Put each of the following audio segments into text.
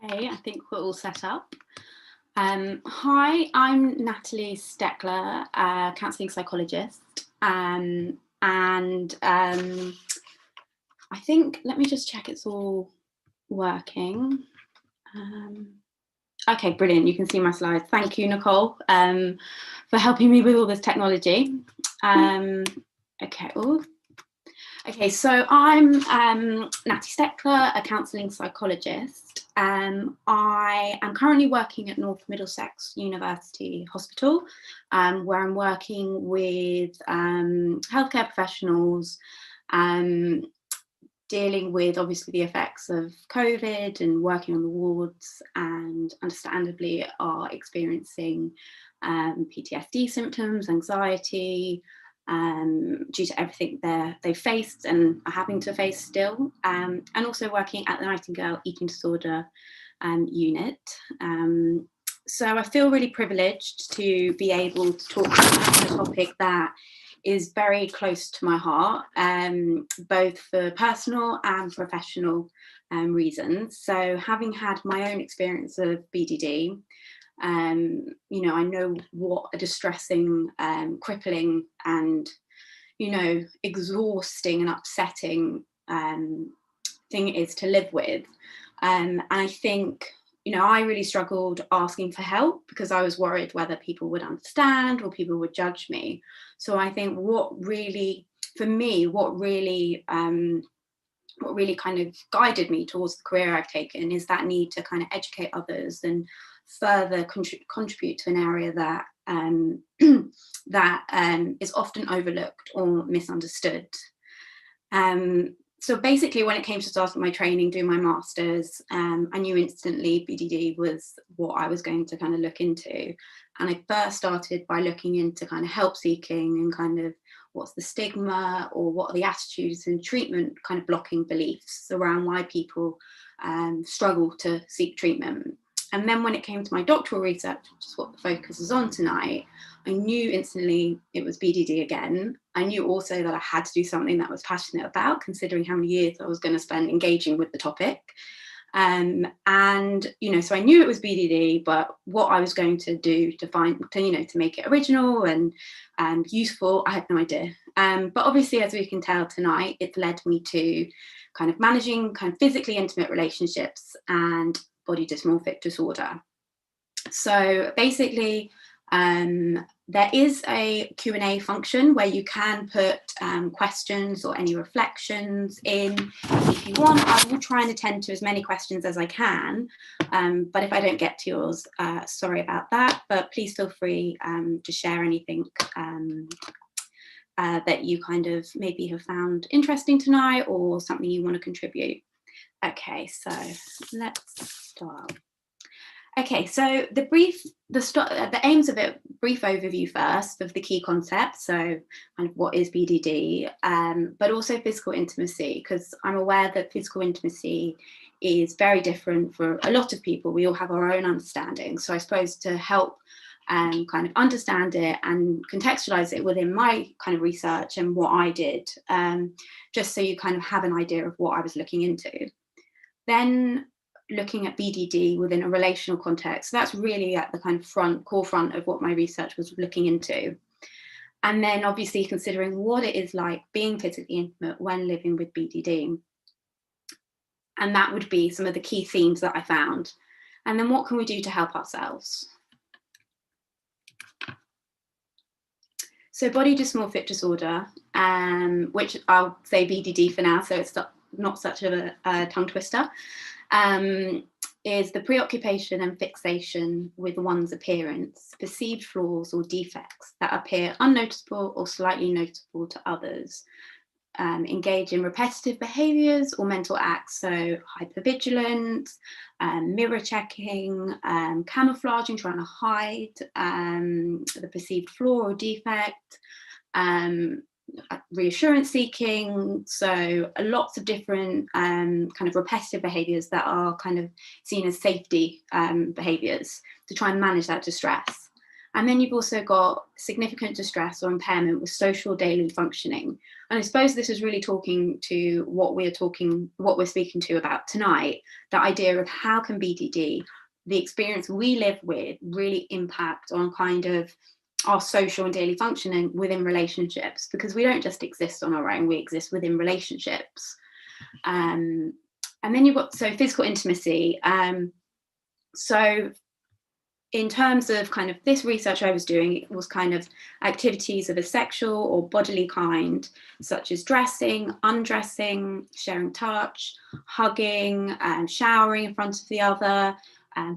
Okay, I think we're all set up. Hi, I'm Natalie Stechler, counselling psychologist, and I think, let me just check it's all working. Okay, brilliant, you can see my slides. Thank you, Nicole, for helping me with all this technology. Okay, so I'm Natalie Stechler, a counselling psychologist. I am currently working at North Middlesex University Hospital, where I'm working with healthcare professionals, dealing with obviously the effects of COVID and working on the wards, and understandably are experiencing PTSD symptoms, anxiety, due to everything they've faced and are having to face still, and also working at the Nightingale Eating Disorder unit. So I feel really privileged to be able to talk about a topic that is very close to my heart, both for personal and professional reasons. So having had my own experience of BDD, I know what a distressing, crippling and, exhausting and upsetting thing it is to live with. And I think, I really struggled asking for help because I was worried whether people would understand or people would judge me. So I think what really kind of guided me towards the career I've taken is that need to kind of educate others and further contribute to an area that is often overlooked or misunderstood. So basically, when it came to starting my training, doing my master's, I knew instantly BDD was what I was going to kind of look into. And I first started by looking into kind of help seeking and kind of what's the stigma or what are the attitudes and treatment kind of blocking beliefs around why people struggle to seek treatment. And then when it came to my doctoral research, which is what the focus is on tonight, I knew instantly it was BDD again. I knew also that I had to do something that I was passionate about, considering how many years I was going to spend engaging with the topic. So I knew it was BDD, but what I was going to do to make it original and useful, I had no idea. But obviously, as we can tell tonight, it's led me to kind of managing kind of physically intimate relationships and body dysmorphic disorder. So basically, there is a Q&A function where you can put questions or any reflections in. If you want, I will try and attend to as many questions as I can. But if I don't get to yours, sorry about that. But please feel free to share anything that you kind of maybe have found interesting tonight or something you want to contribute. Okay, so let's start. Okay, so the aims of it, brief overview first of the key concepts, so kind of what is BDD, but also physical intimacy, because I'm aware that physical intimacy is very different for a lot of people. We all have our own understanding. So I suppose to help kind of understand it and contextualize it within my kind of research and what I did, just so you kind of have an idea of what I was looking into. Then looking at BDD within a relational context. So that's really at the kind of core front of what my research was looking into. And then obviously considering what it is like being physically intimate when living with BDD. And that would be some of the key themes that I found. And then what can we do to help ourselves? So body dysmorphic disorder, which I'll say BDD for now, so it's not such a tongue twister, is the preoccupation and fixation with one's appearance, perceived flaws or defects that appear unnoticeable or slightly noticeable to others, engage in repetitive behaviours or mental acts, so hypervigilance, mirror checking, camouflaging, trying to hide the perceived flaw or defect, reassurance seeking, so lots of different kind of repetitive behaviours that are kind of seen as safety behaviours to try and manage that distress. And then you've also got significant distress or impairment with social daily functioning. And I suppose this is really talking to what we're speaking to about tonight, the idea of how can BDD, the experience we live with, really impact on kind of our social and daily functioning within relationships, because we don't just exist on our own, we exist within relationships. And then you've got physical intimacy. So in terms of kind of this research I was doing, it was kind of activities of a sexual or bodily kind, such as dressing, undressing, sharing touch, hugging, and showering in front of the other,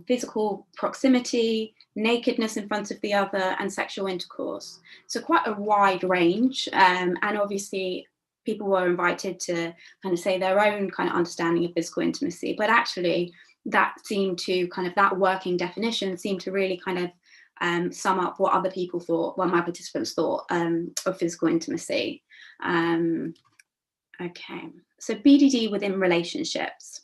physical proximity, nakedness in front of the other, and sexual intercourse. So quite a wide range. And obviously people were invited to kind of say their own kind of understanding of physical intimacy, but actually that seemed to kind of, that working definition seemed to really kind of sum up what other people thought, what my participants thought of physical intimacy. Okay, so BDD within relationships.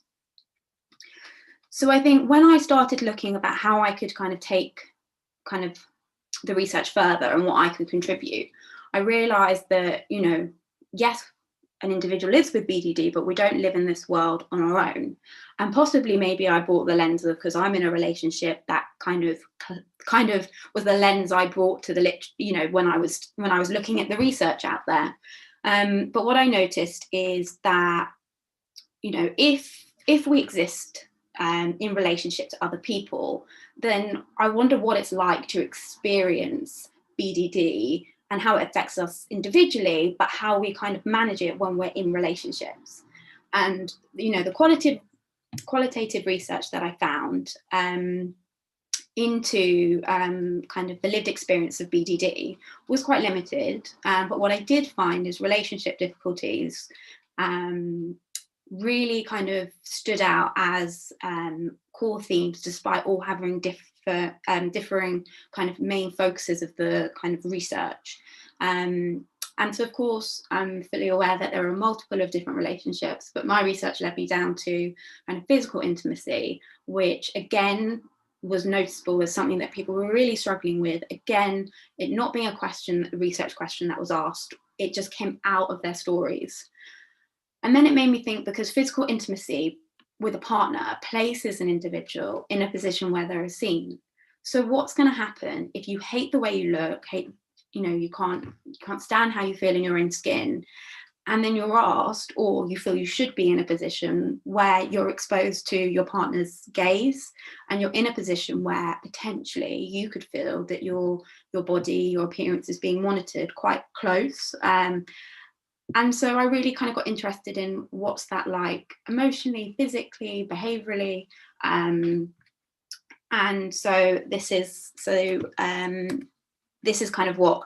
So I think when I started looking about how I could kind of take kind of the research further and what I could contribute, I realized that, you know, yes, an individual lives with BDD, but we don't live in this world on our own. And possibly maybe I brought the lens of, because I'm in a relationship, that kind of was the lens I brought to the, you know, when I was looking at the research out there. But what I noticed is that, you know, if we exist in relationship to other people, then I wonder what it's like to experience BDD and how it affects us individually, but how we kind of manage it when we're in relationships. And, you know, the qualitative research that I found into kind of the lived experience of BDD was quite limited. But what I did find is relationship difficulties really kind of stood out as core themes, despite all having differing kind of main focuses of the kind of research. And so, of course, I'm fully aware that there are multiple of different relationships, but my research led me down to kind of physical intimacy, which again was noticeable as something that people were really struggling with. Again, it not being a question, a research question that was asked, it just came out of their stories. And then it made me think, because physical intimacy with a partner places an individual in a position where they're seen. So what's going to happen if you hate the way you look, you know, you can't stand how you feel in your own skin, and then you're asked, or you feel you should be in a position where you're exposed to your partner's gaze, and you're in a position where potentially you could feel that your body, your appearance is being monitored quite close. And so I really kind of got interested in what's that like emotionally, physically, behaviorally. And so this is kind of what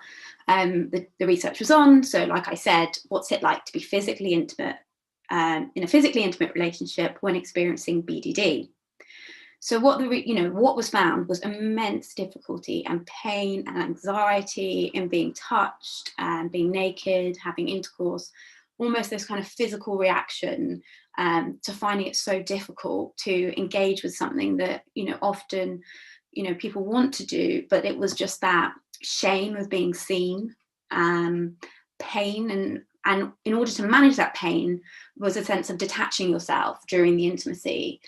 the research was on. So like I said, what's it like to be physically intimate in a physically intimate relationship when experiencing BDD? So what was found was immense difficulty and pain and anxiety in being touched and being naked, having intercourse, almost this kind of physical reaction to finding it so difficult to engage with something that, you know, often, you know, people want to do, but it was just that shame of being seen, pain, and in order to manage that pain was a sense of detaching yourself during the intimacy,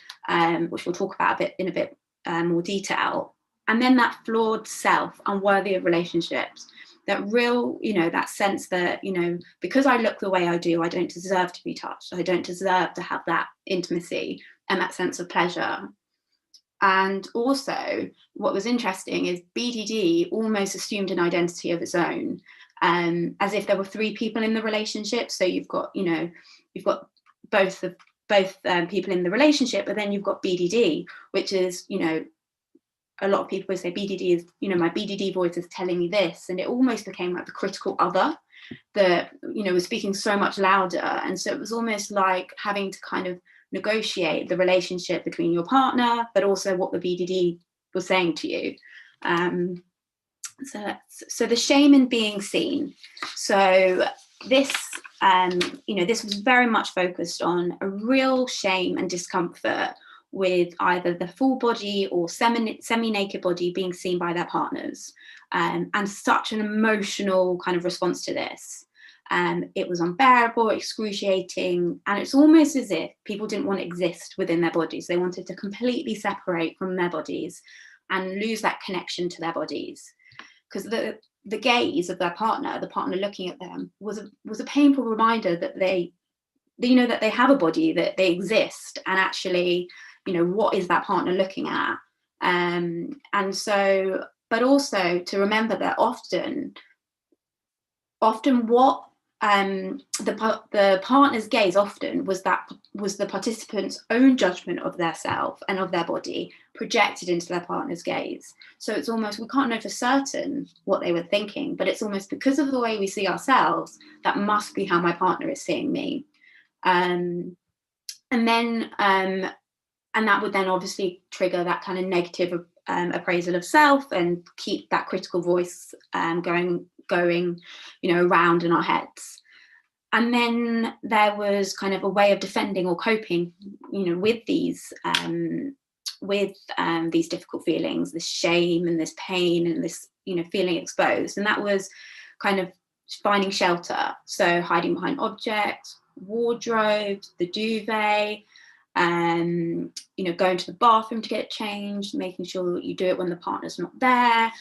which we'll talk about in a bit more detail. And then that flawed self, unworthy of relationships, that real, you know, that sense that, you know, because I look the way I do, I don't deserve to be touched. I don't deserve to have that intimacy and that sense of pleasure. And also what was interesting is BDD almost assumed an identity of its own, as if there were three people in the relationship. So you've got both people in the relationship, but then you've got BDD, which is, you know, a lot of people say BDD is, you know, my BDD voice is telling me this, and it almost became like the critical other that, you know, was speaking so much louder. And so it was almost like having to kind of negotiate the relationship between your partner, but also what the BDD was saying to you. So the shame in being seen. So this, you know, this was very much focused on a real shame and discomfort with either the full body or semi-naked body being seen by their partners, and such an emotional kind of response to this. It was unbearable, excruciating, and it's almost as if people didn't want to exist within their bodies. They wanted to completely separate from their bodies and lose that connection to their bodies, because the gaze of their partner, the partner looking at them, was a painful reminder that they that they have a body, that they exist, and actually, what is that partner looking at? And so, but also to remember that often what the partner's gaze often was the participant's own judgment of their self and of their body projected into their partner's gaze. So it's almost, we can't know for certain what they were thinking, but it's almost because of the way we see ourselves, that must be how my partner is seeing me. And that would then obviously trigger that kind of negative appraisal of self and keep that critical voice going around in our heads. And then there was kind of a way of defending or coping, with these difficult feelings, this shame and this pain and this, feeling exposed. And that was kind of finding shelter. So hiding behind objects, wardrobes, the duvet, going to the bathroom to get changed, making sure that you do it when the partner's not there.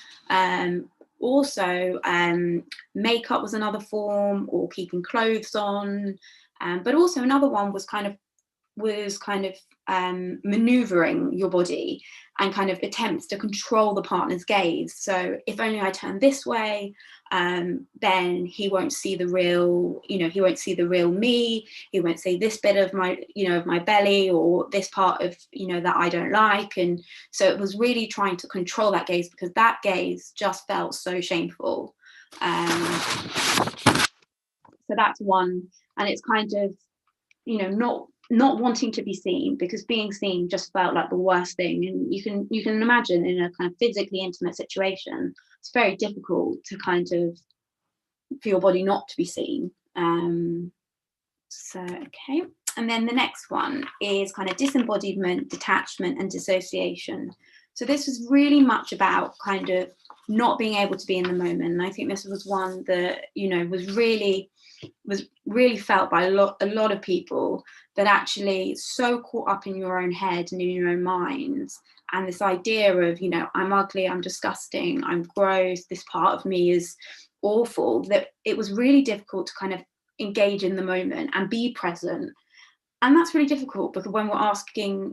Also, makeup was another form, or keeping clothes on. But also another one was kind of maneuvering your body and kind of attempts to control the partner's gaze. So if only I turn this way, then he won't see the real, he won't see the real me. He won't see this bit of my, of my belly, or this part of, that I don't like. And so it was really trying to control that gaze, because that gaze just felt so shameful. So that's one. And it's kind of, not wanting to be seen, because being seen just felt like the worst thing. And you can imagine, in a kind of physically intimate situation, it's very difficult to kind of, for your body not to be seen. Okay. And then the next one is kind of disembodiment, detachment, and dissociation. So this was really much about kind of not being able to be in the moment. And I think this was one that, was really felt by a lot of people, that actually so caught up in your own head and in your own minds, and this idea of, I'm ugly, I'm disgusting, I'm gross, this part of me is awful, that it was really difficult to kind of engage in the moment and be present. And that's really difficult, because when we're asking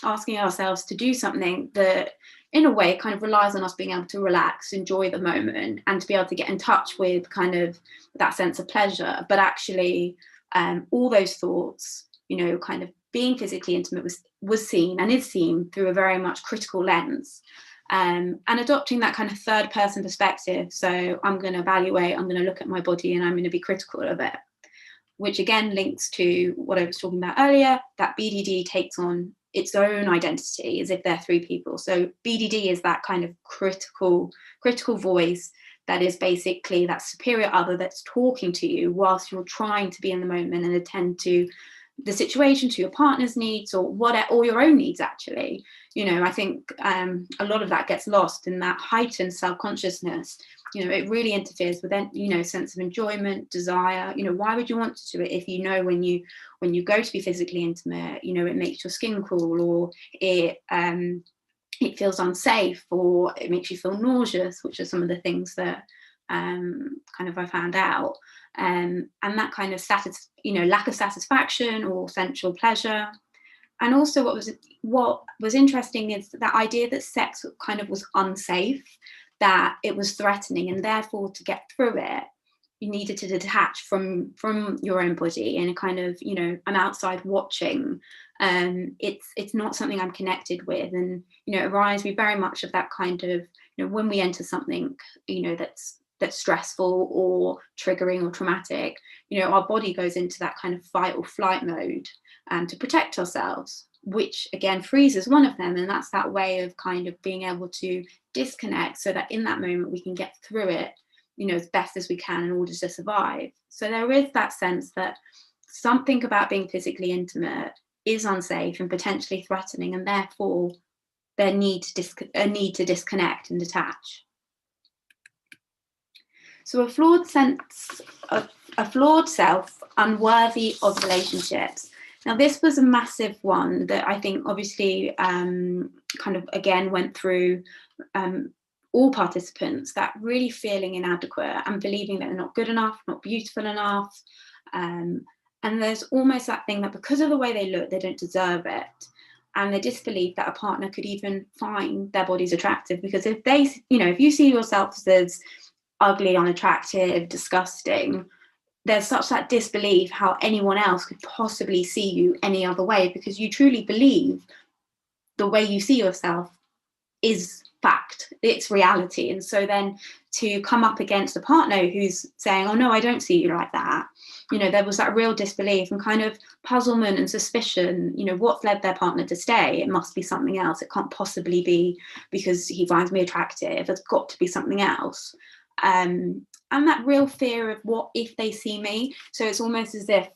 ourselves to do something that in a way kind of relies on us being able to relax, enjoy the moment, and to be able to get in touch with kind of that sense of pleasure. But actually all those thoughts, kind of being physically intimate was seen and is seen through a very much critical lens, and adopting that kind of third person perspective. So I'm going to evaluate, I'm going to look at my body, and I'm going to be critical of it, which again links to what I was talking about earlier, that BDD takes on its own identity as if they're three people. So BDD is that kind of critical voice that is basically that superior other that's talking to you whilst you're trying to be in the moment and attend to the situation, to your partner's needs, or your own needs, actually. I think a lot of that gets lost in that heightened self-consciousness. It really interferes with sense of enjoyment, desire. Why would you want to do it if when you go to be physically intimate, it makes your skin crawl, or it feels unsafe, or it makes you feel nauseous, which are some of the things that kind of I found out. And that kind of lack of satisfaction or sensual pleasure. And also what was interesting is that idea that sex kind of was unsafe, that it was threatening, and therefore to get through it, you needed to detach from your own body and kind of, I'm outside watching. It's not something I'm connected with. And, it reminds me very much of that kind of, when we enter something, that's stressful or triggering or traumatic, our body goes into that kind of fight or flight mode to protect ourselves, which again freezes one of them. And that's that way of kind of being able to disconnect, so that in that moment we can get through it, as best as we can in order to survive. So there is that sense that something about being physically intimate is unsafe and potentially threatening, and therefore their need to disconnect and detach. So a flawed self, unworthy of relationships. Now, this was a massive one that I think obviously kind of again went through all participants, that really feeling inadequate and believing that they're not good enough, not beautiful enough. And there's almost that thing that because of the way they look, they don't deserve it. And the disbelief that a partner could even find their bodies attractive, because if they, if you see yourself as ugly, unattractive, disgusting, there's such that disbelief how anyone else could possibly see you any other way, because you truly believe the way you see yourself is fact, it's reality. And so then to come up against a partner who's saying, oh no, I don't see you like that, there was that real disbelief and kind of puzzlement and suspicion. What led their partner to stay? It must be something else. It can't possibly be because he finds me attractive. It's got to be something else. And that real fear of what if they see me. So it's almost as if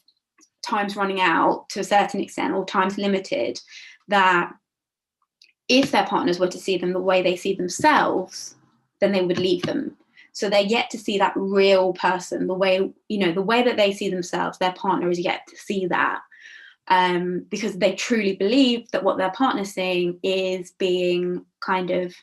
time's running out to a certain extent, or time's limited, that if their partners were to see them the way they see themselves, then they would leave them. So they're yet to see that real person, the way that they see themselves. Their partner is yet to see that, because they truly believe that what their partner's seeing is being kind of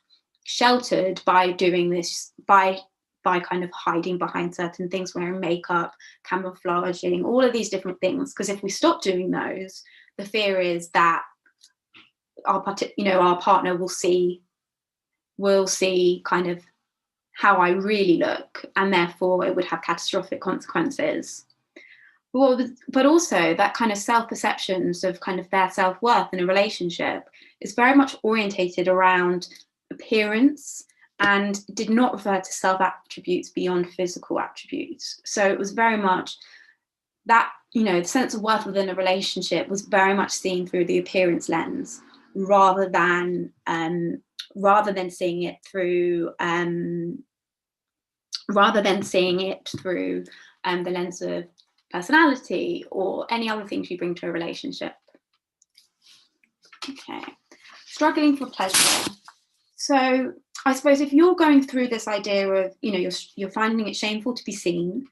sheltered by doing this, by kind of hiding behind certain things, wearing makeup, camouflaging, all of these different things. Because if we stop doing those, the fear is that our partner will see kind of how I really look, and therefore it would have catastrophic consequences. But also that kind of self-perceptions of kind of their self-worth in a relationship is very much orientated around appearance and did not refer to self-attributes beyond physical attributes. So it was very much that, the sense of worth within a relationship was very much seen through the appearance lens, rather than seeing it through the lens of personality or any other things you bring to a relationship. Okay, struggling for pleasure. So I suppose if you're going through this idea of, you're finding it shameful to be seen,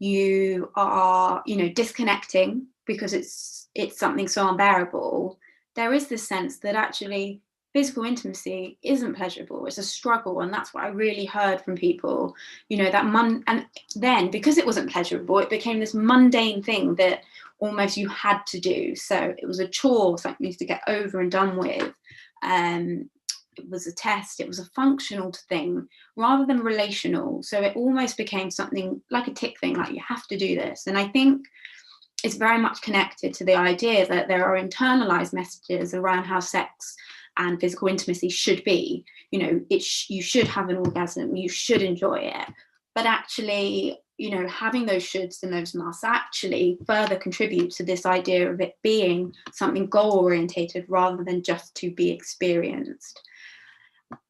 you are, disconnecting because it's something so unbearable, there is this sense that actually physical intimacy isn't pleasurable. It's a struggle. And that's what I really heard from people, and then because it wasn't pleasurable, it became this mundane thing that almost you had to do. So it was a chore, something to get over and done with. It was a test, it was a functional thing rather than relational. So it almost became something like a tick thing, like you have to do this. And I think it's very much connected to the idea that there are internalized messages around how sex and physical intimacy should be. You should have an orgasm, you should enjoy it. But actually, having those shoulds and those musts actually further contribute to this idea of it being something goal-orientated rather than just to be experienced.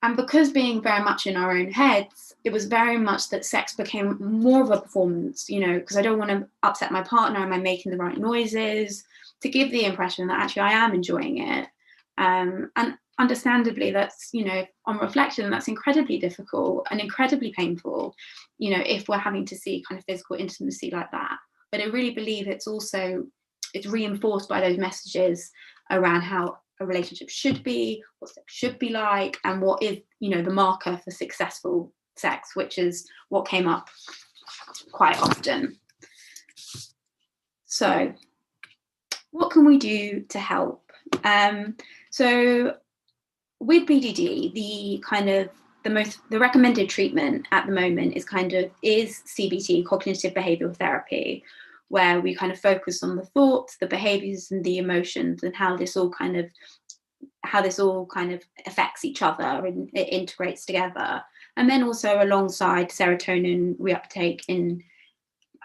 And because being very much in our own heads, it was very much that sex became more of a performance, because I don't want to upset my partner. Am I making the right noises? To give the impression that actually I am enjoying it. And understandably, that's, on reflection, that's incredibly difficult and incredibly painful, if we're having to see kind of physical intimacy like that. But I really believe it's reinforced by those messages around how a relationship should be, what sex should be like, and what is, the marker for successful sex, which is what came up quite often. So what can we do to help? So with BDD, the recommended treatment at the moment is CBT, cognitive behavioral therapy, where we kind of focus on the thoughts, the behaviors, and the emotions, and how this all kind of affects each other and it integrates together. And then also alongside serotonin reuptake in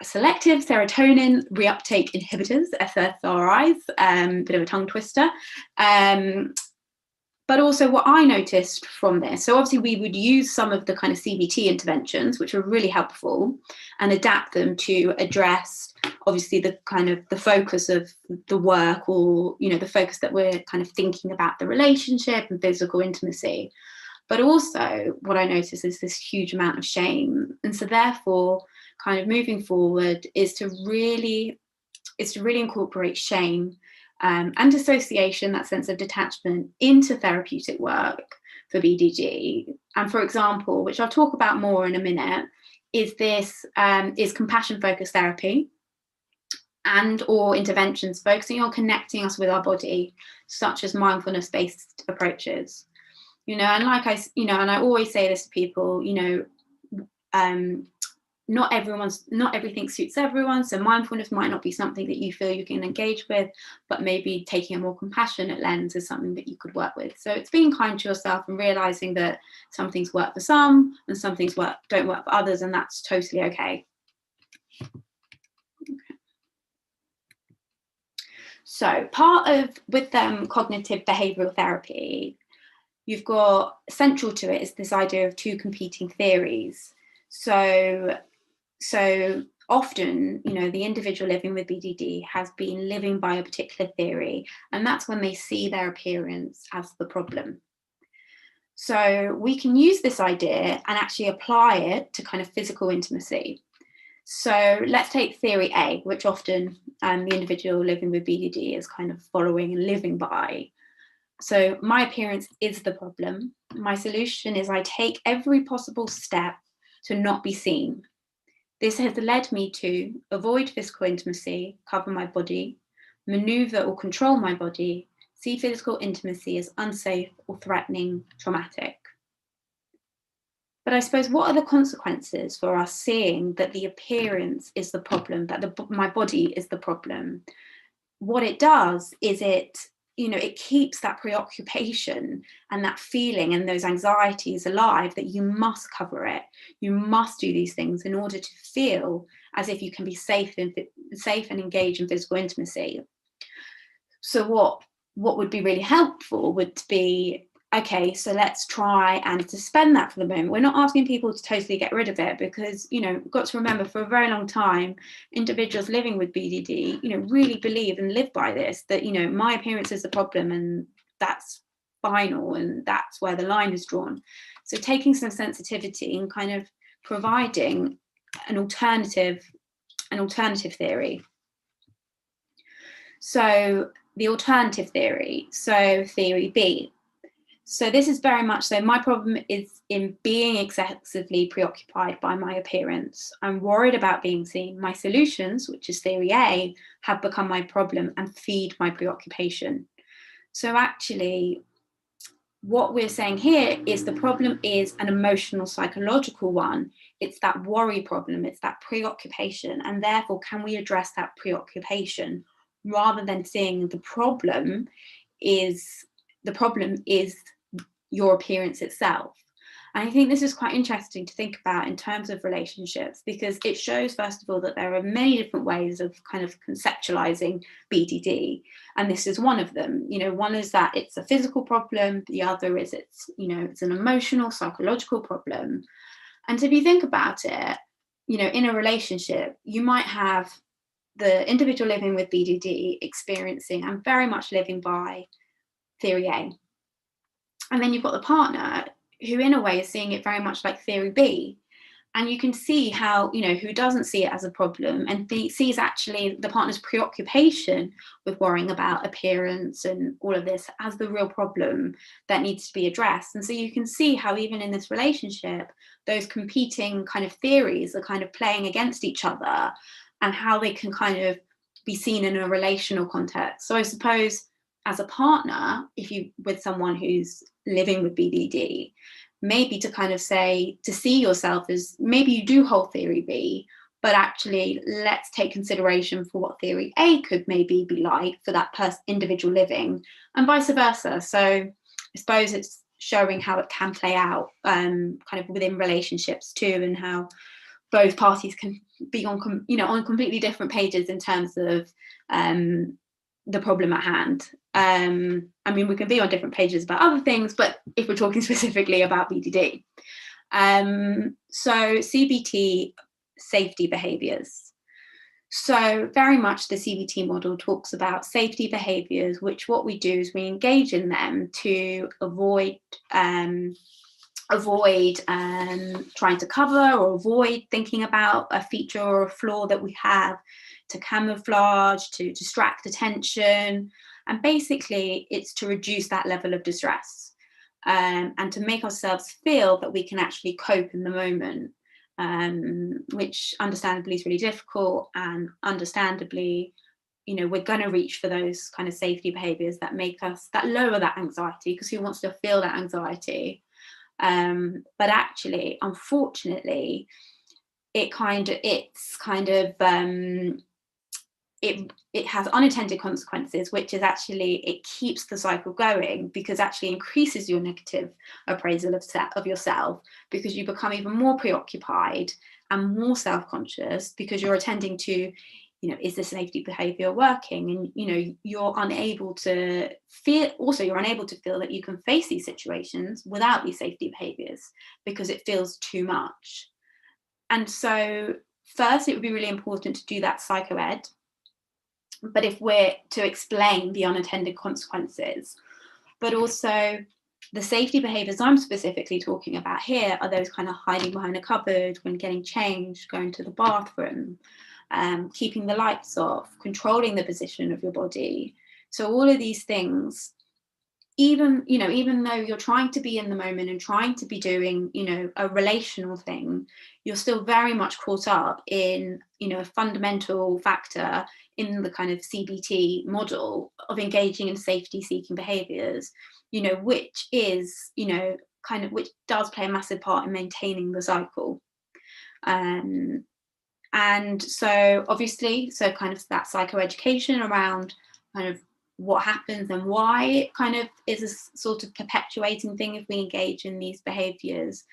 selective serotonin reuptake inhibitors, SSRIs, bit of a tongue twister, But also what I noticed from this, so obviously we would use some of the kind of CBT interventions, which are really helpful, and adapt them to address obviously the kind of the focus of the work, or, you know, the focus that we're kind of thinking about the relationship and physical intimacy. But also what I notice is this huge amount of shame. And so therefore, kind of moving forward is to really incorporate shame and dissociation, that sense of detachment, into therapeutic work for BDD. And for example, which I'll talk about more in a minute, is compassion focused therapy and or interventions focusing on connecting us with our body, such as mindfulness based approaches. You know, and and I always say this to people, you know, not everything suits everyone. So mindfulness might not be something that you feel you can engage with, but maybe taking a more compassionate lens is something that you could work with. So it's being kind to yourself and realizing that some things work for some and some things don't work for others, and that's totally okay. So with cognitive behavioral therapy, you've got central to it is this idea of two competing theories. So often, you know, the individual living with BDD has been living by a particular theory, and that's when they see their appearance as the problem. So we can use this idea and actually apply it to kind of physical intimacy. So let's take theory A, which often the individual living with BDD is kind of following and living by. So my appearance is the problem. My solution is I take every possible step to not be seen. This has led me to avoid physical intimacy, cover my body, maneuver or control my body, see physical intimacy as unsafe or threatening, traumatic. But I suppose, what are the consequences for us seeing that the appearance is the problem, that my body is the problem? What it does is it keeps that preoccupation and that feeling and those anxieties alive, that you must cover it. You must do these things in order to feel as if you can be safe and engage in physical intimacy. So what would be really helpful would be, okay, so let's try and suspend that for the moment. We're not asking people to totally get rid of it, because, you know, we've got to remember, for a very long time, individuals living with BDD, you know, really believe and live by this, that, you know, my appearance is the problem and that's final, and that's where the line is drawn. So taking some sensitivity and kind of providing an alternative theory. So the alternative theory, so theory B. So this is very much so, my problem is in being excessively preoccupied by my appearance. I'm worried about being seen. My solutions, which is theory A, have become my problem and feed my preoccupation. So actually, what we're saying here is the problem is an emotional, psychological one. It's that worry problem, it's that preoccupation, and therefore can we address that preoccupation, rather than seeing the problem is your appearance itself. And I think this is quite interesting to think about in terms of relationships, because it shows, first of all, that there are many different ways of kind of conceptualizing BDD, and this is one of them. You know, one is that it's a physical problem, the other is it's an emotional, psychological problem. And if you think about it, you know, in a relationship, you might have the individual living with BDD experiencing and very much living by theory A. And then you've got the partner who, in a way, is seeing it very much like theory B. And you can see how, you know, who doesn't see it as a problem and sees actually the partner's preoccupation with worrying about appearance and all of this as the real problem that needs to be addressed. And so you can see how even in this relationship, those competing kind of theories are kind of playing against each other, and how they can kind of be seen in a relational context. So I suppose, as a partner, if you with someone who's living with BDD, maybe to kind of say, to see yourself as maybe you do hold theory B, but actually let's take consideration for what theory A could maybe be like for that individual living, and vice versa. So I suppose it's showing how it can play out kind of within relationships too, and how both parties can be on completely different pages in terms of the problem at hand. I mean, we can be on different pages about other things, but if we're talking specifically about BDD. So CBT, safety behaviours. So very much the CBT model talks about safety behaviours, which what we do is we engage in them to avoid trying to cover or avoid thinking about a feature or a flaw that we have, to camouflage, to distract attention. And basically it's to reduce that level of distress, and to make ourselves feel that we can actually cope in the moment, which understandably is really difficult. And understandably, you know, we're going to reach for those kind of safety behaviours that make us, that lower that anxiety, because who wants to feel that anxiety? But actually, unfortunately, it has unintended consequences, which is actually, it keeps the cycle going, because actually increases your negative appraisal of yourself, because you become even more preoccupied and more self-conscious, because you're attending to, you know, is this safety behavior working? And, you know, you're unable to feel that you can face these situations without these safety behaviors, because it feels too much. And so first, it would be really important to do that psychoed. But if we're to explain the unintended consequences, but also the safety behaviours I'm specifically talking about here are those kind of hiding behind a cupboard when getting changed, going to the bathroom, keeping the lights off, controlling the position of your body. So all of these things, even though you're trying to be in the moment and trying to be doing, you know, a relational thing, you're still very much caught up in, you know, a fundamental factor in the kind of CBT model of engaging in safety seeking behaviours, you know, which is, you know, kind of, which does play a massive part in maintaining the cycle. And so obviously, so kind of that psychoeducation around kind of what happens and why it kind of is a sort of perpetuating thing if we engage in these behaviours.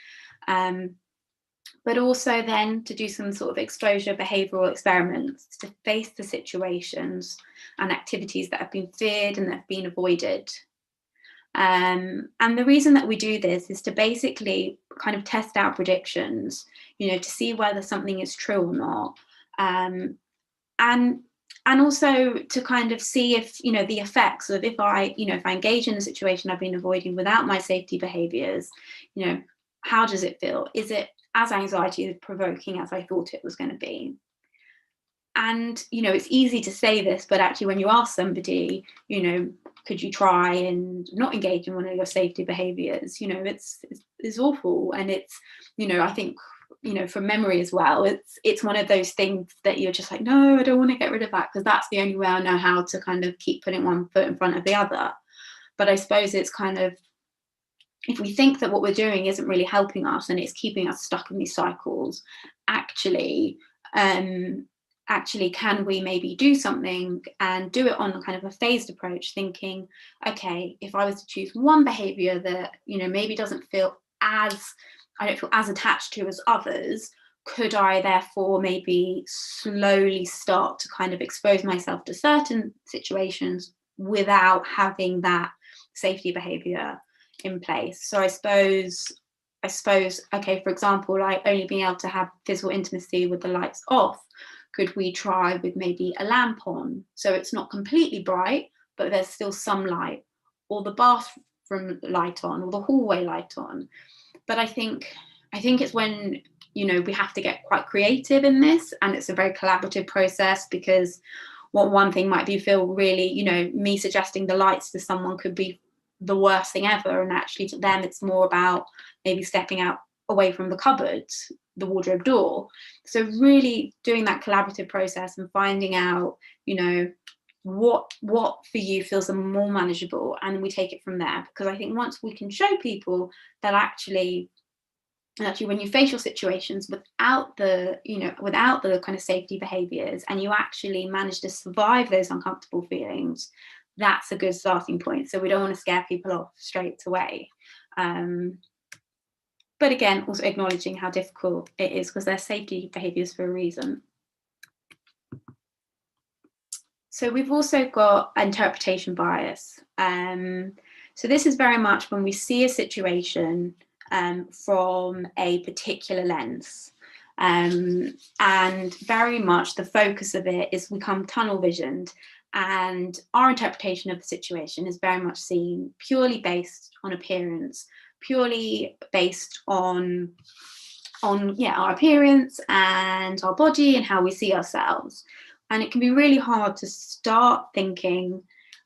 But also then to do some sort of exposure behavioural experiments to face the situations and activities that have been feared and that have been avoided. And the reason that we do this is to basically kind of test out predictions, you know, to see whether something is true or not. And also to kind of see if, you know, the effects of if I engage in a situation I've been avoiding without my safety behaviours, you know, how does it feel? Is it as anxiety provoking as I thought it was going to be? And, you know, it's easy to say this, but actually when you ask somebody, you know, could you try and not engage in one of your safety behaviours? You know, it's awful. And it's, you know, I think, you know, from memory as well, it's one of those things that you're just like, no, I don't want to get rid of that, because that's the only way I know how to kind of keep putting one foot in front of the other. But I suppose it's kind of, if we think that what we're doing isn't really helping us and it's keeping us stuck in these cycles, actually, can we maybe do something and do it on a kind of a phased approach, thinking, okay, if I was to choose one behavior that, you know, maybe I don't feel as attached to as others, could I therefore maybe slowly start to kind of expose myself to certain situations without having that safety behavior in place? So I suppose, okay, for example, like only being able to have physical intimacy with the lights off, could we try with maybe a lamp on, so it's not completely bright, but there's still some light, or the bathroom light on, or the hallway light on? But I think it's when, you know, we have to get quite creative in this, and it's a very collaborative process, because what one thing might be feel really, you know, me suggesting the lights to someone could be the worst thing ever, and actually to them it's more about maybe stepping out away from the cupboard, the wardrobe door. So really doing that collaborative process and finding out, you know, what for you feels more manageable, and we take it from there. Because I think once we can show people that actually when you face your situations without the kind of safety behaviors, and you actually manage to survive those uncomfortable feelings, that's a good starting point. So we don't want to scare people off straight away. But again, also acknowledging how difficult it is, because they're safety behaviors for a reason. So we've also got interpretation bias. So this is very much when we see a situation from a particular lens. And very much the focus of it is we become tunnel visioned, and our interpretation of the situation is very much seen purely based on appearance, purely based on our appearance and our body and how we see ourselves. And it can be really hard to start thinking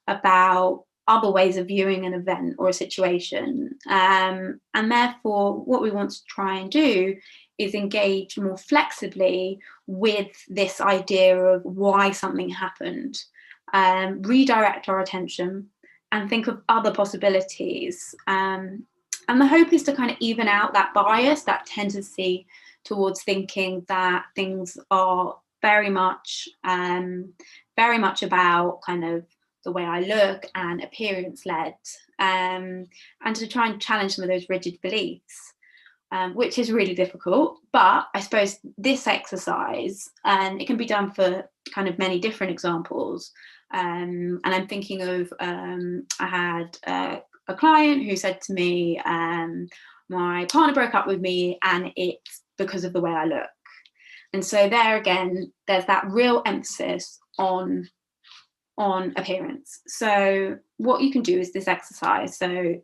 about other ways of viewing an event or a situation. And therefore, what we want to try and do is engage more flexibly with this idea of why something happened, redirect our attention and think of other possibilities. And the hope is to kind of even out that bias, that tendency towards thinking that things are very much about kind of the way I look and appearance led, and to try and challenge some of those rigid beliefs, which is really difficult. But I suppose this exercise, and it can be done for kind of many different examples. And I'm thinking of, I had a client who said to me, my partner broke up with me and it's because of the way I look. And so there again, there's that real emphasis on appearance. So what you can do is this exercise. So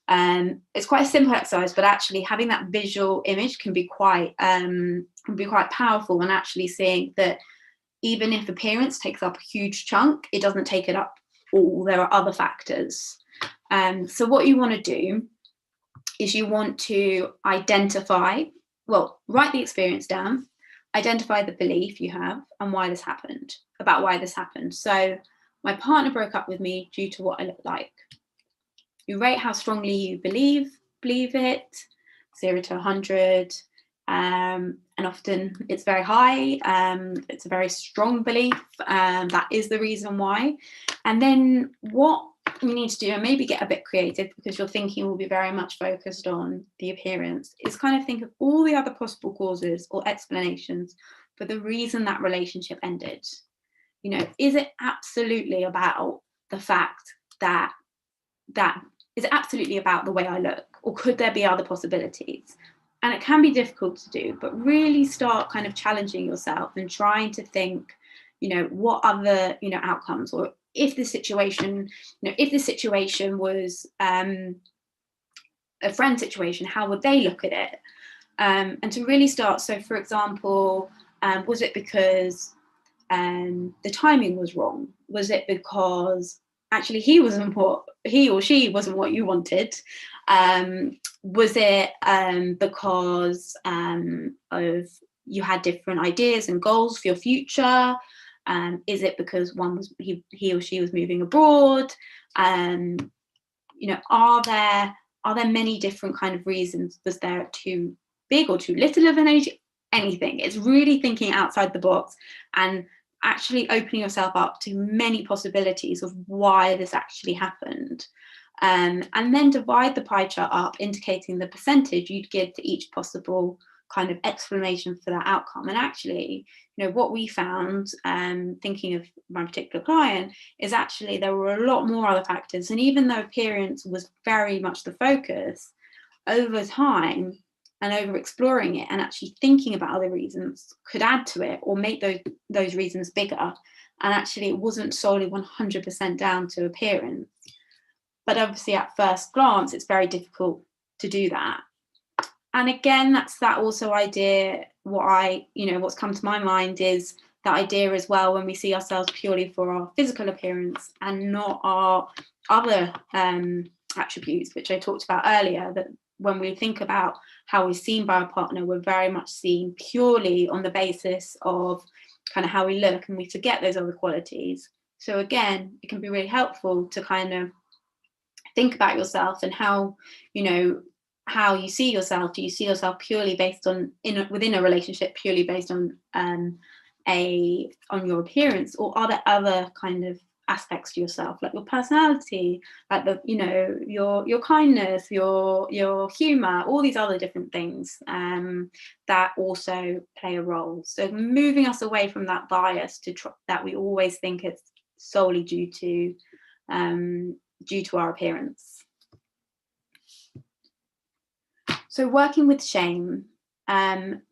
it's quite a simple exercise, but actually having that visual image can be quite powerful, and actually seeing that even if appearance takes up a huge chunk, it doesn't take it up all. There are other factors. So what you want to do is you want to write the experience down, identify the belief you have and why this happened. So my partner broke up with me due to what I look like. You rate how strongly you believe it, 0 to 100. And often it's very high. It's a very strong belief. That is the reason why. And then what you need to do, and maybe get a bit creative because your thinking will be very much focused on the appearance, is kind of think of all the other possible causes or explanations for the reason that relationship ended. Is it absolutely about the fact that is it absolutely about the way I look, or could there be other possibilities? And it can be difficult to do, but really start kind of challenging yourself and trying to think, what other, outcomes, or if the situation was a friend situation, how would they look at it? And to really start. So for example, was it because the timing was wrong? Was it because actually he or she wasn't what you wanted? Was it because of you had different ideas and goals for your future? Is it because one was he or she was moving abroad? Are there many different kind of reasons? Was there too big or too little of an age? Anything. It's really thinking outside the box and actually opening yourself up to many possibilities of why this actually happened. And then divide the pie chart up, indicating the percentage you'd give to each possible kind of explanation for that outcome. And actually, what we found, thinking of my particular client, is actually there were a lot more other factors. And even though appearance was very much the focus, over time and over exploring it and actually thinking about other reasons could add to it or make those reasons bigger. And actually it wasn't solely 100% down to appearance. But obviously at first glance, it's very difficult to do that. And again, that's that also idea, what's come to my mind is that idea as well, when we see ourselves purely for our physical appearance and not our other attributes, which I talked about earlier, that when we think about how we're seen by our partner, we're very much seen purely on the basis of kind of how we look, and we forget those other qualities. So again, it can be really helpful to kind of think about yourself and how you see yourself. Do you see yourself purely based on within a relationship, purely based on your appearance, or are there other kind of aspects to yourself, like your personality, like your kindness, your humor, all these other different things that also play a role. So moving us away from that bias that we always think it's solely due to our appearance. So working with shame,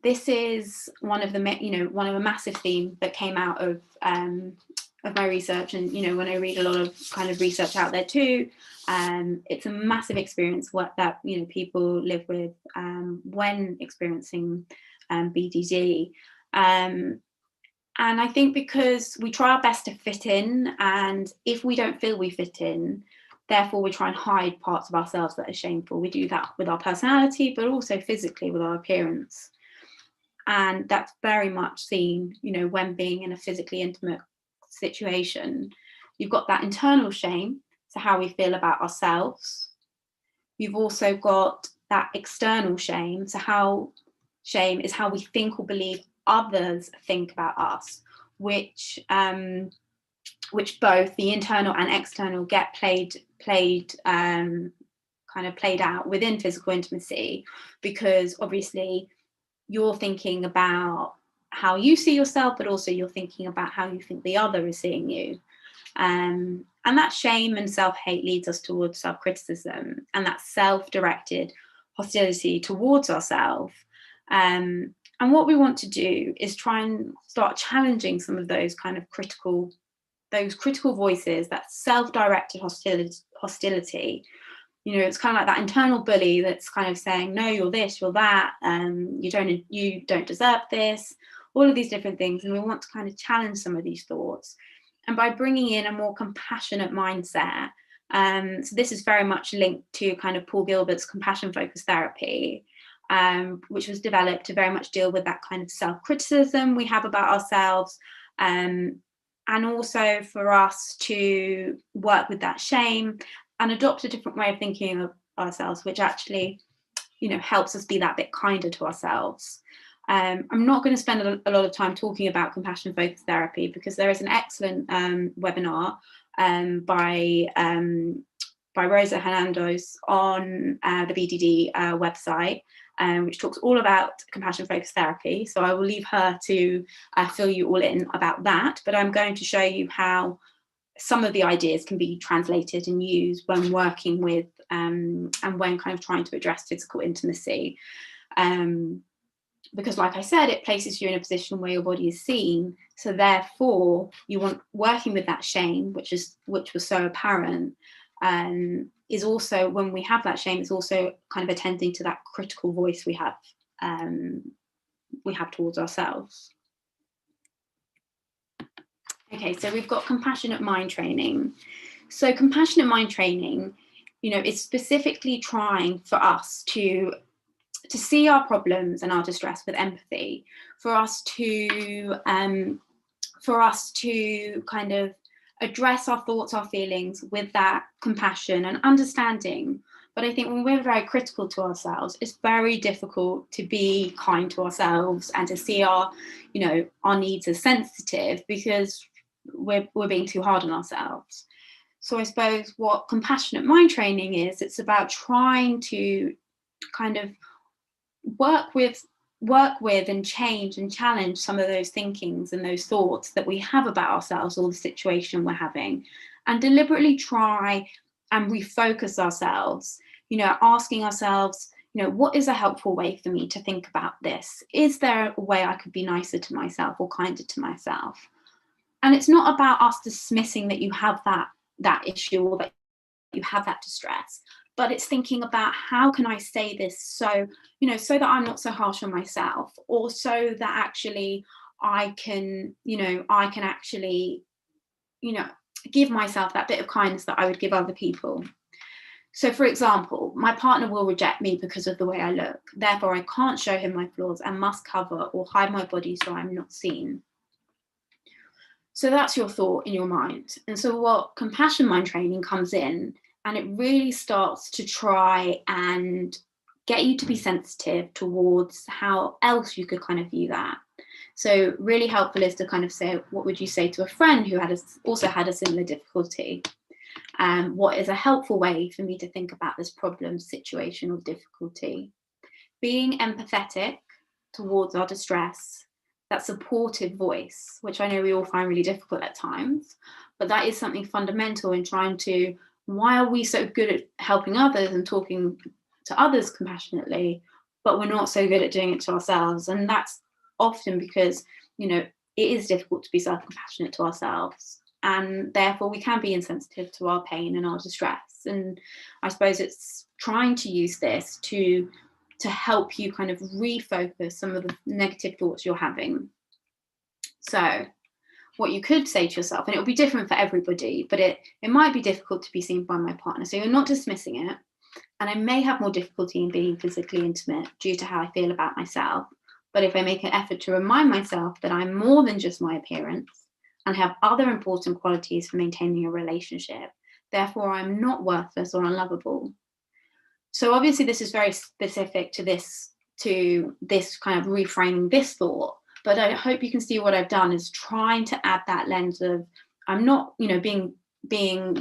this is one of a massive theme that came out of my research, and when I read a lot of kind of research out there too, it's a massive experience that people live with when experiencing BDD. And I think because we try our best to fit in, and if we don't feel we fit in, therefore we try and hide parts of ourselves that are shameful. We do that with our personality, but also physically with our appearance. And that's very much seen, when being in a physically intimate situation. You've got that internal shame, so how we feel about ourselves. You've also got that external shame, so shame is how we think or believe others think about us, which both the internal and external get played out within physical intimacy, because obviously you're thinking about how you see yourself, but also you're thinking about how you think the other is seeing you. And that shame and self-hate leads us towards self-criticism and that self-directed hostility towards ourselves. And what we want to do is try and start challenging some of those kind of critical voices, that self-directed hostility. It's kind of like that internal bully that's kind of saying, no, you're this, you're that, you don't deserve this, all of these different things. And we want to kind of challenge some of these thoughts. And by bringing in a more compassionate mindset, so this is very much linked to kind of Paul Gilbert's compassion-focused therapy, which was developed to very much deal with that kind of self-criticism we have about ourselves, and also for us to work with that shame and adopt a different way of thinking of ourselves, which actually, helps us be that bit kinder to ourselves. I'm not going to spend a lot of time talking about compassion-focused therapy, because there is an excellent webinar by Rosa Hernandez on the BDD website, which talks all about compassion-focused therapy. So I will leave her to fill you all in about that. But I'm going to show you how some of the ideas can be translated and used when working with and when kind of trying to address physical intimacy. Because like I said, it places you in a position where your body is seen. So therefore, you want working with that shame, which was so apparent, is also, when we have that shame, it's also kind of attending to that critical voice we have towards ourselves. Okay, so we've got compassionate mind training. So compassionate mind training, is specifically trying for us to see our problems and our distress with empathy, for us to kind of address our thoughts, our feelings with that compassion and understanding. But I think when we're very critical to ourselves, it's very difficult to be kind to ourselves and to see our needs as sensitive, because we're being too hard on ourselves. So I suppose what compassionate mind training is, it's about trying to kind of work with and change and challenge some of those thinkings and those thoughts that we have about ourselves or the situation we're having, and deliberately try and refocus ourselves, asking ourselves, what is a helpful way for me to think about this? Is there a way I could be nicer to myself or kinder to myself? And it's not about us dismissing that you have that issue or that you have that distress, but it's thinking about, how can I say this so that I'm not so harsh on myself, or so that actually I can actually, give myself that bit of kindness that I would give other people. So for example, my partner will reject me because of the way I look. Therefore, I can't show him my flaws and must cover or hide my body so I'm not seen. So that's your thought in your mind. And so what compassion mind training comes in, and it really starts to try and get you to be sensitive towards how else you could kind of view that. So really helpful is to kind of say, what would you say to a friend who also had a similar difficulty? What is a helpful way for me to think about this problem, situation, or difficulty? Being empathetic towards our distress, that supportive voice, which I know we all find really difficult at times, but that is something fundamental in trying to, why are we so good at helping others and talking to others compassionately, but we're not so good at doing it to ourselves? And that's often because, you know, it is difficult to be self-compassionate to ourselves, and therefore we can be insensitive to our pain and our distress. And I suppose it's trying to use this to help you kind of refocus some of the negative thoughts you're having. So what you could say to yourself, and it'll be different for everybody, but it might be difficult to be seen by my partner, so you're not dismissing it. And I may have more difficulty in being physically intimate due to how I feel about myself, but if I make an effort to remind myself that I'm more than just my appearance and have other important qualities for maintaining a relationship, therefore I'm not worthless or unlovable. So obviously this is very specific to this kind of reframing this thought, but I hope you can see what I've done is trying to add that lens of, I'm not, you know, being,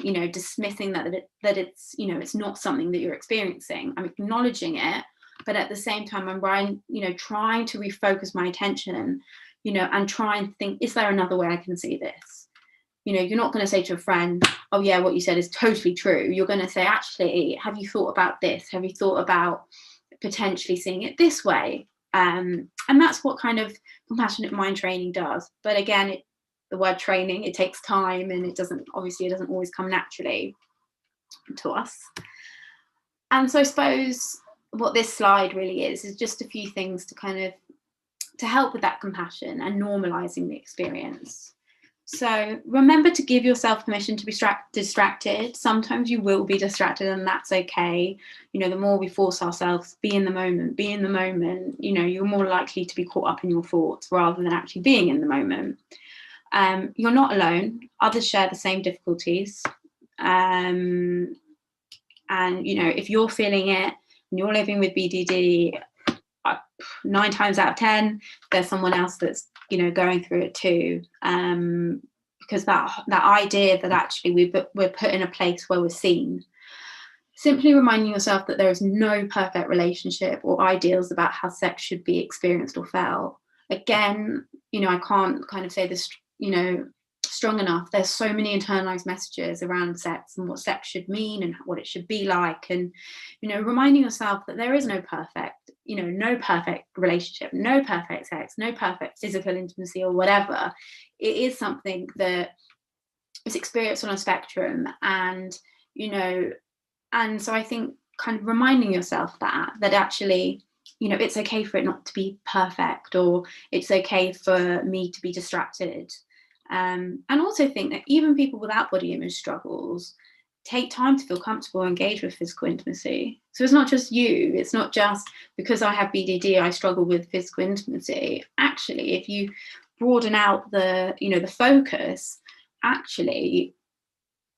you know, dismissing that it's, you know, it's not something that you're experiencing. I'm acknowledging it, but at the same time, I'm, you know, trying to refocus my attention, you know, and try and think, is there another way I can see this? You know, you're not going to say to a friend, oh yeah, what you said is totally true. You're going to say, actually, have you thought about this? Have you thought about potentially seeing it this way? And that's what kind of compassionate mind training does. But again, the word training, it takes time, and it doesn't always come naturally to us. And so I suppose what this slide really is just a few things to kind of to help with that compassion and normalizing the experience. So remember to give yourself permission to be distracted. Sometimes you will be distracted, and that's okay. You know, the more we force ourselves, be in the moment, you know, you're more likely to be caught up in your thoughts rather than actually being in the moment. You're not alone. Others share the same difficulties. And, you know, if you're feeling it and you're living with BDD, 9 times out of 10, there's someone else that's, you know, going through it too. Because that idea that actually we're put in a place where we're seen. Simply reminding yourself that there is no perfect relationship or ideals about how sex should be experienced or felt. Again, you know, I can't kind of say this, you know, strong enough. There's so many internalized messages around sex and what sex should mean and what it should be like. And, you know, reminding yourself that there is no perfect, you know, no perfect relationship, no perfect sex, no perfect physical intimacy or whatever. It is something that is experienced on a spectrum. And, you know, and so I think kind of reminding yourself that actually, you know, it's okay for it not to be perfect, or it's okay for me to be distracted. And also think that even people without body image struggles take time to feel comfortable and engage with physical intimacy. So it's not just you, it's not just because I have BDD, I struggle with physical intimacy. Actually, if you broaden out the, you know, the focus, actually,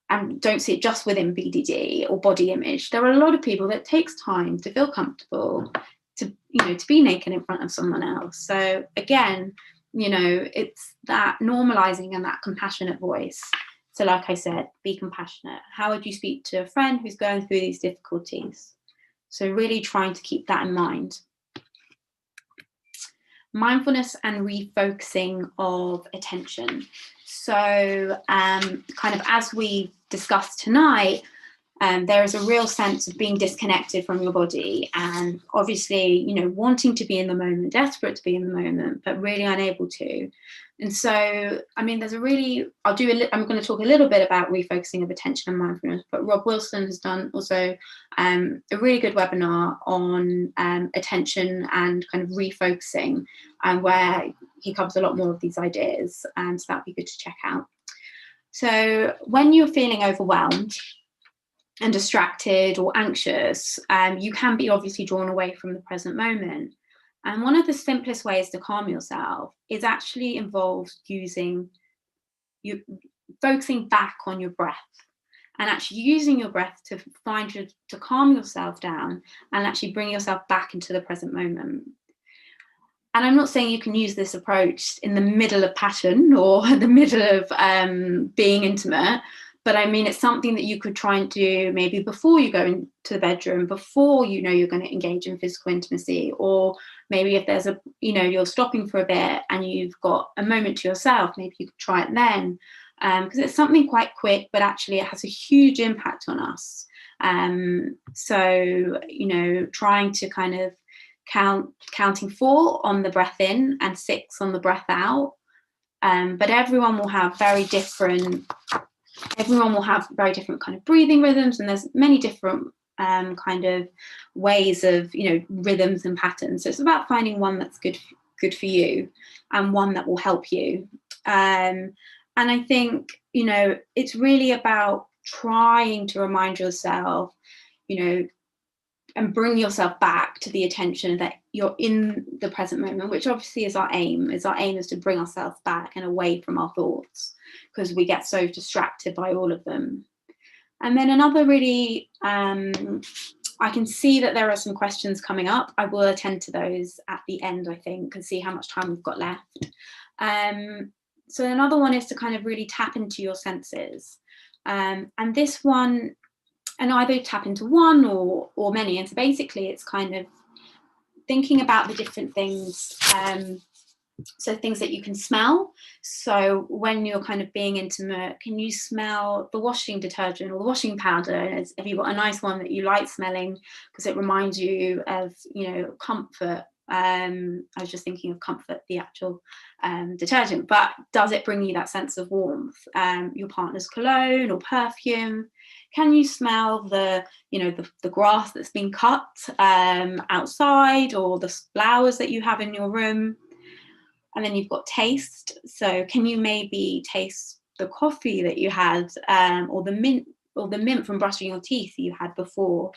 and don't see it just within BDD or body image, there are a lot of people that it takes time to feel comfortable to, you know, to be naked in front of someone else. So again, you know, it's that normalizing and that compassionate voice. So like I said, be compassionate. How would you speak to a friend who's going through these difficulties? So really trying to keep that in mind. Mindfulness and refocusing of attention. So kind of as we discussed tonight, there is a real sense of being disconnected from your body, and obviously, you know, wanting to be in the moment, desperate to be in the moment, but really unable to. And so, I mean, there's a really, I'm going to talk a little bit about refocusing of attention and mindfulness, but Rob Wilson has done also a really good webinar on attention and kind of refocusing, and where he covers a lot more of these ideas, and so that'd be good to check out. So when you're feeling overwhelmed and distracted or anxious, you can be obviously drawn away from the present moment. And one of the simplest ways to calm yourself is actually involves focusing back on your breath, and actually using your breath to calm yourself down and actually bring yourself back into the present moment. And I'm not saying you can use this approach in the middle of passion or the middle of being intimate, but I mean, it's something that you could try and do maybe before you go into the bedroom, before you know you're going to engage in physical intimacy, or maybe if there's a, you're stopping for a bit and you've got a moment to yourself, maybe you could try it then, because it's something quite quick, but actually it has a huge impact on us. So, trying to kind of counting 4 on the breath in and 6 on the breath out. But everyone will have very different kind of breathing rhythms, and there's many different kind of ways of, rhythms and patterns. So it's about finding one that's good for you and one that will help you. And I think, it's really about trying to remind yourself, and bring yourself back to the attention that you're in the present moment, which obviously is our aim. Our aim is to bring ourselves back and away from our thoughts, because we get so distracted by all of them. And then another really, I can see that there are some questions coming up. I will attend to those at the end, I think, and see how much time we've got left. So another one is to kind of really tap into your senses. And this one, and either tap into one or many. And so basically it's kind of thinking about the different things. So things that you can smell. So when you're kind of being intimate, can you smell the washing detergent or the washing powder? Have you got a nice one that you like smelling because it reminds you of, comfort? I was just thinking of Comfort, the actual detergent, but does it bring you that sense of warmth? Your partner's cologne or perfume? Can you smell the grass that's been cut outside, or the flowers that you have in your room? And then you've got taste. So can you maybe taste the coffee that you had, or the mint from brushing your teeth that you had before?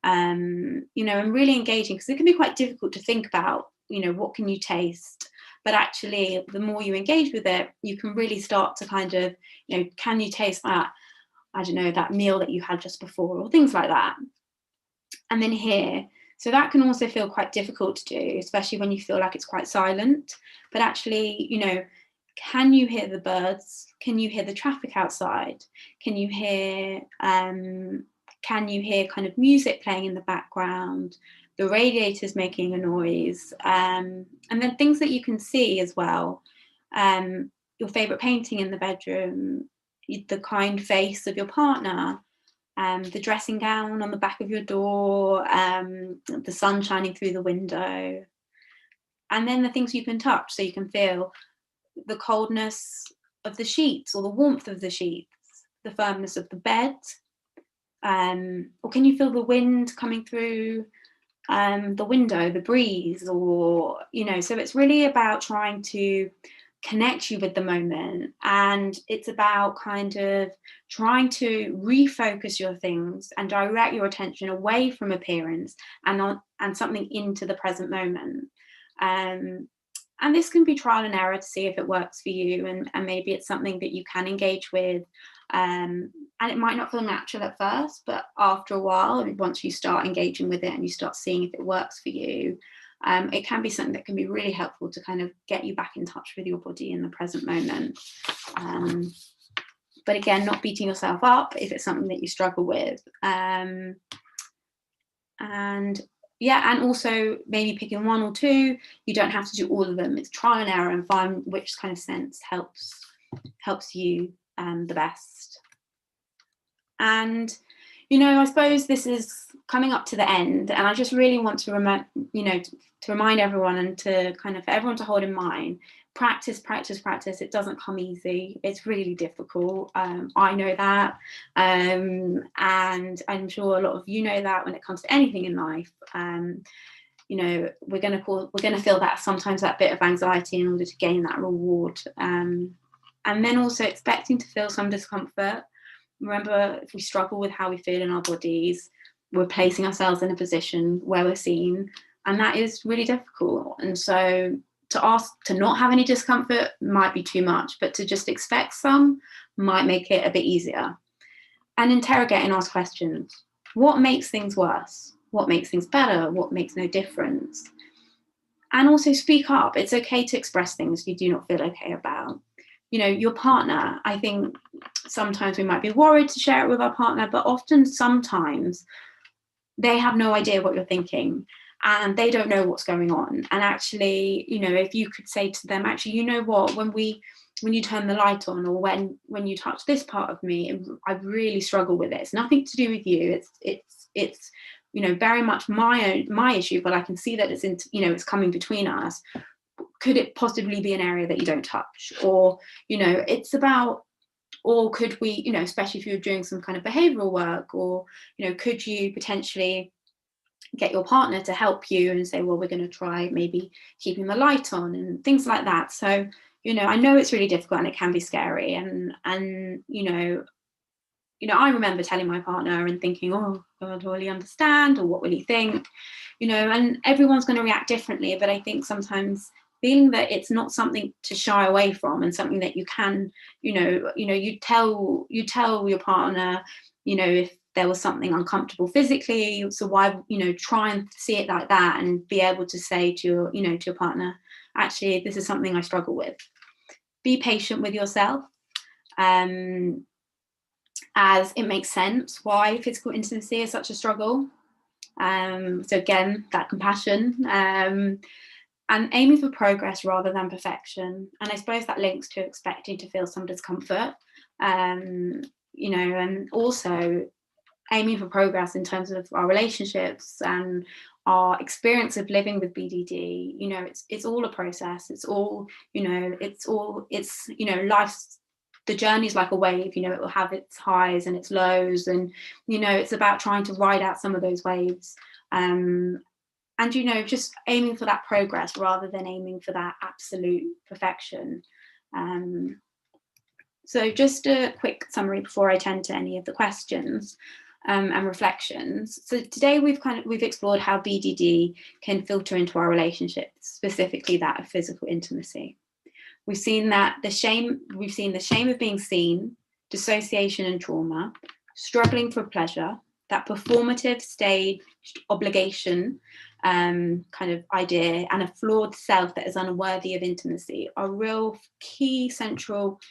And really engaging, because it can be quite difficult to think about, what can you taste? But actually, the more you engage with it, you can really start to kind of, can you taste that, I don't know, that meal that you had just before, or things like that. And then hear. So that can also feel quite difficult to do, especially when you feel like it's quite silent. But actually, can you hear the birds? Can you hear the traffic outside? Can you hear kind of music playing in the background, the radiators making a noise, and then things that you can see as well. Your favourite painting in the bedroom, the kind face of your partner, the dressing gown on the back of your door, the sun shining through the window. And then the things you can touch, so you can feel the coldness of the sheets or the warmth of the sheets, the firmness of the bed. Or can you feel the wind coming through the window, the breeze, or, so it's really about trying to connect you with the moment. And it's about kind of trying to refocus your things and direct your attention away from appearance and something into the present moment. And this can be trial and error to see if it works for you, and maybe it's something that you can engage with. And it might not feel natural at first, but after a while, once you start engaging with it and you start seeing if it works for you, it can be something that can be really helpful to kind of get you back in touch with your body in the present moment. But again, not beating yourself up if it's something that you struggle with. And also maybe picking one or two. You don't have to do all of them. It's trial and error, and find which kind of sense helps you the best. And I suppose this is coming up to the end, and I just really want to remind everyone, and to kind of for everyone to hold in mind, practice. It doesn't come easy. It's really difficult. I know that, and I'm sure a lot of you know that when it comes to anything in life. We're going to feel that sometimes, that bit of anxiety in order to gain that reward, and then also expecting to feel some discomfort. Remember, if we struggle with how we feel in our bodies, we're placing ourselves in a position where we're seen, and that is really difficult. And so to ask to not have any discomfort might be too much, but to just expect some might make it a bit easier. And interrogate and ask questions. What makes things worse? What makes things better? What makes no difference? And also speak up. It's okay to express things you do not feel okay about. Your partner, I think sometimes we might be worried to share it with our partner, but sometimes they have no idea what you're thinking. and they don't know what's going on. And actually, you know, if you could say to them, actually, you know what, when you turn the light on, or when you touch this part of me, I really struggle with it. It's nothing to do with you. It's you know, very much my issue, but I can see that it's you know, it's coming between us. Could it possibly be an area that you don't touch? Or, you know, it's about, or could we, you know, especially if you're doing some kind of behavioral work, or, you know, could you potentially get your partner to help you and say, well, we're going to try maybe keeping the light on and things like that. So, you know, I know it's really difficult and it can be scary, and you know, I remember telling my partner and thinking, oh God, will he understand, or what will he think? You know, and everyone's going to react differently. But I think sometimes feeling that it's not something to shy away from, and something that you can, you tell your partner, you know, if there was something uncomfortable physically, so why, you know, try and see it like that, and be able to say to your, to your partner, actually, this is something I struggle with. Be patient with yourself. As it makes sense why physical intimacy is such a struggle. So again, that compassion, and aiming for progress rather than perfection. And I suppose that links to expecting to feel some discomfort, and also aiming for progress in terms of our relationships and our experience of living with BDD. You know, it's all a process. It's life's, the journey's like a wave. You know, it will have its highs and its lows, and it's about trying to ride out some of those waves, and just aiming for that progress rather than aiming for that absolute perfection. So just a quick summary before I tend to any of the questions and reflections. So today we've explored how BDD can filter into our relationships, specifically that of physical intimacy. We've seen the shame of being seen, dissociation and trauma, struggling for pleasure, that performative staged obligation kind of idea, and a flawed self that is unworthy of intimacy are real key central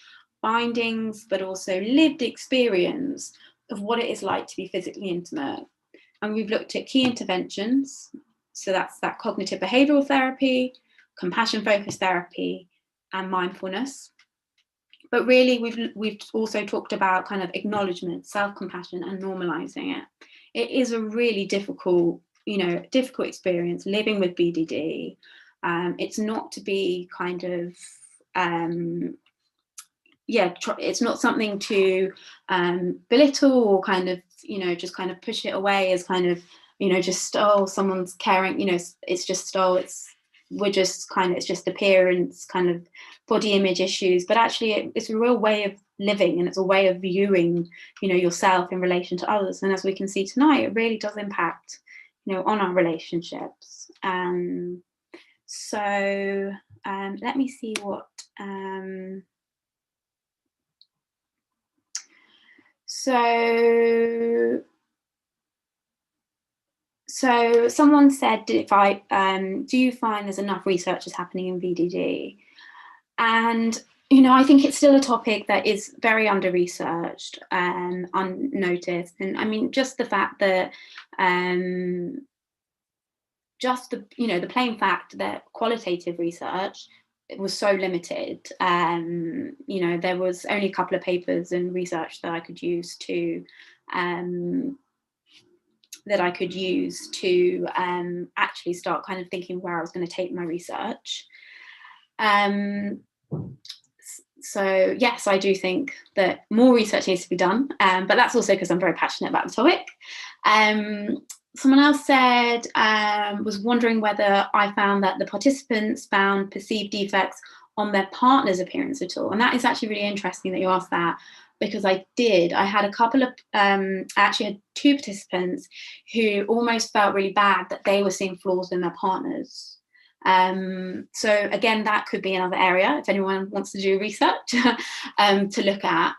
findings, but also lived experience of what it is like to be physically intimate. And we've looked at key interventions. So that's that cognitive behavioral therapy, compassion focused therapy, and mindfulness. But really, we've also talked about kind of acknowledgement, self-compassion, and normalizing it. It is a really difficult experience living with BDD. It's not to be kind of it's not something to belittle or kind of just kind of push it away as kind of just, oh, someone's caring, it's just, oh, it's just appearance, kind of body image issues. But actually it's a real way of living, and it's a way of viewing yourself in relation to others. And as we can see tonight, it really does impact on our relationships. So let me see what So someone said, do you find there's enough research is happening in BDD? And, I think it's still a topic that is very under-researched and unnoticed. And I mean, just the fact that, the plain fact that qualitative research, it was so limited. There was only a couple of papers and research that I could use to actually start kind of thinking where I was going to take my research. So yes, I do think that more research needs to be done, but that's also because I'm very passionate about the topic. Someone else said, was wondering whether I found that the participants found perceived defects on their partner's appearance at all. And that is actually really interesting that you asked that, because I did. I had a couple of, I actually had two participants who almost felt really bad that they were seeing flaws in their partners. So again, that could be another area if anyone wants to do research to look at.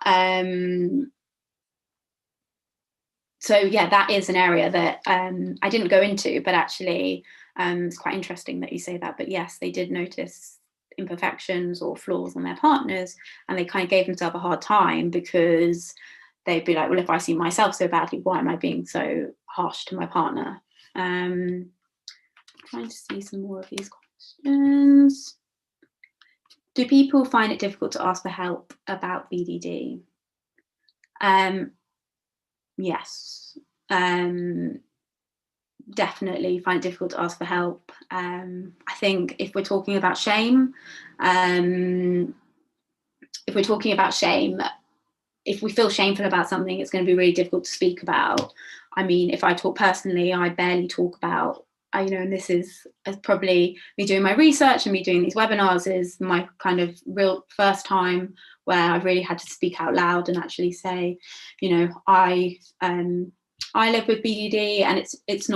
So yeah, that is an area that I didn't go into, but actually it's quite interesting that you say that. But yes, they did notice imperfections or flaws on their partners, and they kind of gave themselves a hard time, because they'd be like, well, if I see myself so badly, why am I being so harsh to my partner? trying to see some more of these questions. Do people find it difficult to ask for help about BDD? Yes, definitely find it difficult to ask for help. I think if we're talking about shame, if we feel shameful about something, it's going to be really difficult to speak about. I mean, if I talk personally, I barely talk about, and this is probably me doing my research and me doing these webinars is my kind of real first time where I've really had to speak out loud and actually say, I live with BDD, and it's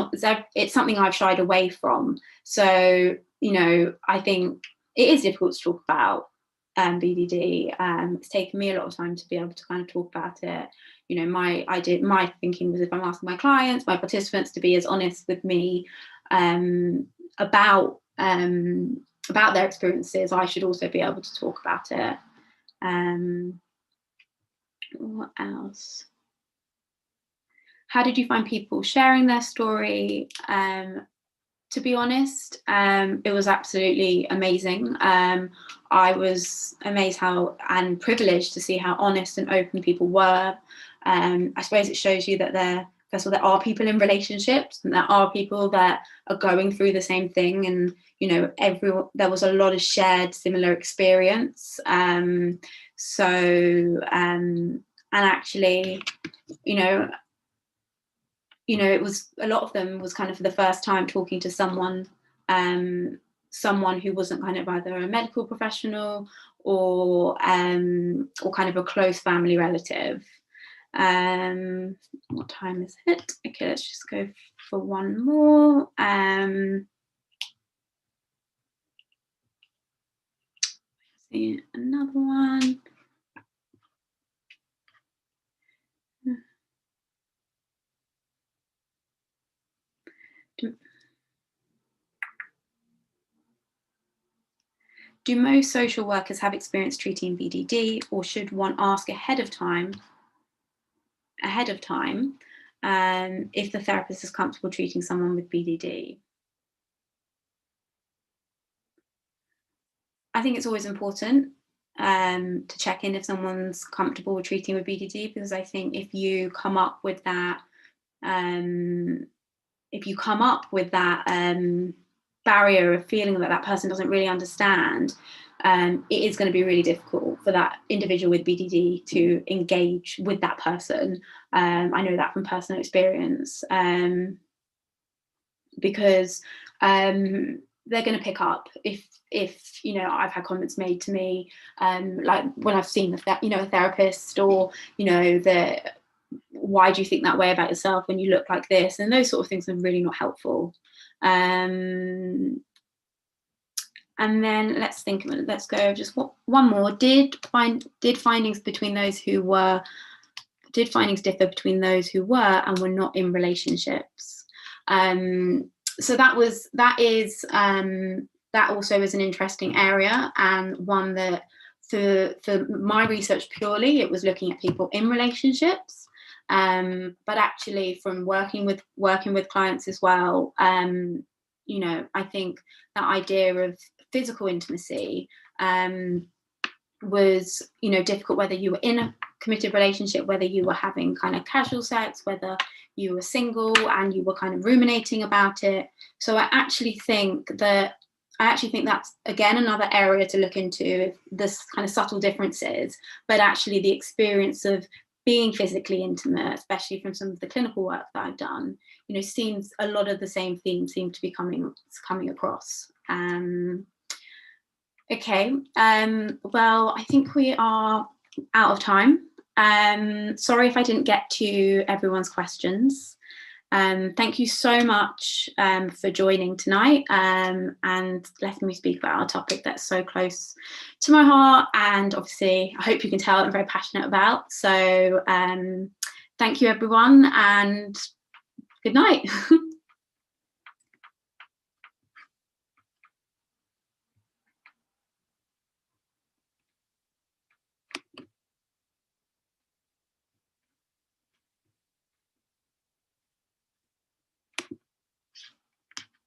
something I've shied away from. So, I think it is difficult to talk about BDD. It's taken me a lot of time to be able to kind of talk about it. My thinking was, if I'm asking my clients, my participants, to be as honest with me about their experiences, I should also be able to talk about it. What else? How did you find people sharing their story? To be honest, it was absolutely amazing. I was amazed and privileged to see how honest and open people were. I suppose it shows you that there are people in relationships, and there are people that are going through the same thing, and there was a lot of shared similar experience. And actually, it was, a lot of them was kind of for the first time talking to someone who wasn't kind of either a medical professional or kind of a close family relative. What time is it? Okay, let's just go for one more. See another one. Do most social workers have experience treating BDD, or should one ask ahead of time if the therapist is comfortable treating someone with BDD? I think it's always important to check in if someone's comfortable with treating with BDD, because I think if you come up with that barrier of feeling that person doesn't really understand, it is going to be really difficult for that individual with BDD to engage with that person. I know that from personal experience, because they're going to pick up if I've had comments made to me, like when I've seen a therapist, or that, why do you think that way about yourself when you look like this, and those sort of things are really not helpful. And then let's go just one more. Did findings differ between those who were and were not in relationships? So that also is an interesting area, and one that for my research purely, it was looking at people in relationships, but actually from working with clients as well, I think that idea of physical intimacy was difficult, whether you were in a committed relationship, whether you were having kind of casual sex, whether you were single and you were kind of ruminating about it. So I actually think that's again another area to look into, this kind of subtle differences, but actually the experience of being physically intimate, especially from some of the clinical work that I've done, seems a lot of the same themes seem to be coming across. Okay, well, I think we are out of time. Sorry if I didn't get to everyone's questions. Thank you so much for joining tonight and letting me speak about our topic that's so close to my heart, and obviously I hope you can tell I'm very passionate about. So thank you everyone, and good night.